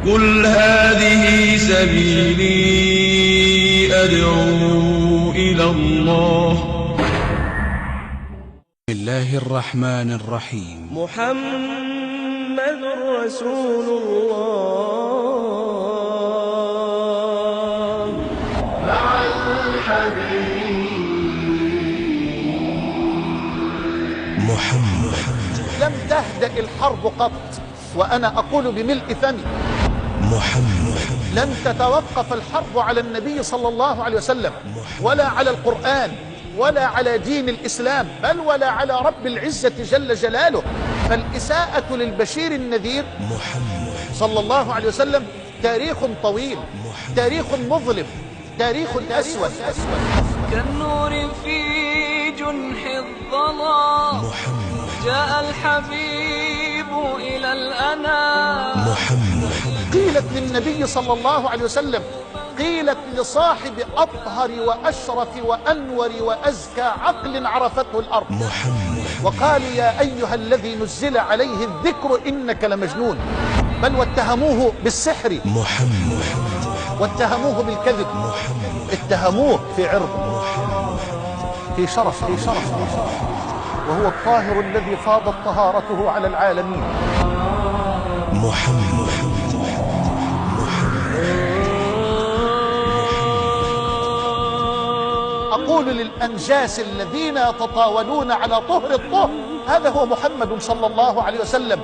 قل هذه سبيلي أدعو إلى الله. بسم الله الرحمن الرحيم. محمد رسول الله مع الحبيب محمد. لم تهدأ الحرب قط، وأنا أقول بملء فمي محمد. لن تتوقف الحرب على النبي صلى الله عليه وسلم، ولا على القرآن، ولا على دين الإسلام، بل ولا على رب العزة جل جلاله. فالإساءة للبشير النذير صلى الله عليه وسلم تاريخ طويل، تاريخ مظلم، تاريخ أسود. كالنور في جنح الظلام جاء الحبيب إلى الأنام. قيلت للنبي صلى الله عليه وسلم، قيلت لصاحب أطهر وأشرف وأنور وأزكى عقل عرفته الأرض، وقال يا أيها الذي نزل عليه الذكر إنك لمجنون. بل واتهموه بالسحر، واتهموه بالكذب، اتهموه في عرض، في شرف، وهو الطاهر الذي فاضت طهارته على العالمين. أقول للأنجاس الذين يتطاولون على طهر الطهر، هذا هو محمد صلى الله عليه وسلم.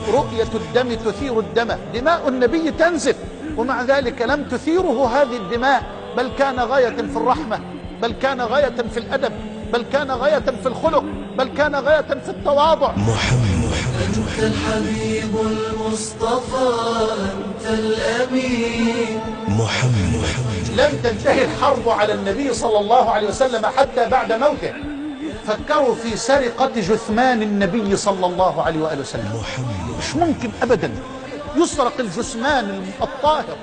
رؤية الدم تثير الدم، دماء النبي تنزف، ومع ذلك لم تثيره هذه الدماء، بل كان غاية في الرحمة، بل كان غاية في الأدب، بل كان غاية في الخلق، بل كان غاية في التواضع. أنت الحبيب المصطفى، أنت الأمين. لم تنتهي الحرب على النبي صلى الله عليه وسلم حتى بعد موته. فكروا في سرقة جثمان النبي صلى الله عليه وآله وسلم. مش ممكن أبدا يسرق الجثمان الطاهر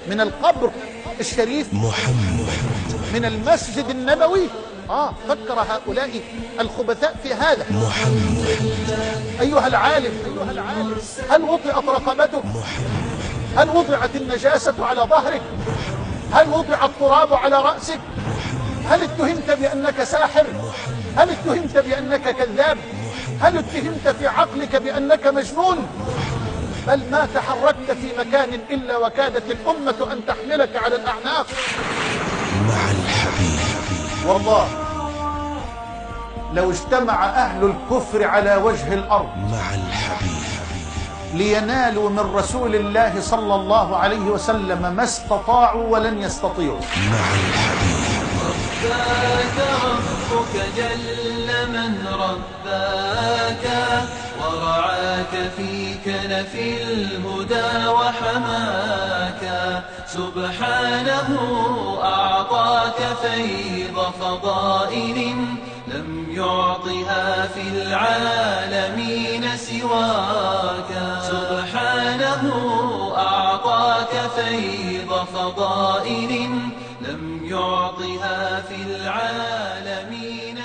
من القبر الشريف، من المسجد النبوي. فكر هؤلاء الخبثاء في هذا. أيها العالم، هل وطئت رقبتك؟ هل وضعت النجاسة على ظهرك؟ هل وضع التراب على رأسك؟ هل اتهمت بأنك ساحر؟ هل اتهمت بأنك كذاب؟ هل اتهمت في عقلك بأنك مجنون؟ بل ما تحركت في مكان إلا وكادت الأمة أن تحملك على الأعناق. مع الحبيب. والله لو اجتمع أهل الكفر على وجه الأرض مع الحبيب لينالوا من رسول الله صلى الله عليه وسلم ما استطاعوا ولن يستطيعوا. مع الحبيب. رباك ربك جل من رباك ورعاك في كنف الهدى وحماك. سبحانه أعطاك فيض فضائل لم يعطها في العالمين سواك. سبحانه أعطاك فيض فضائل لم يعطها في العالمين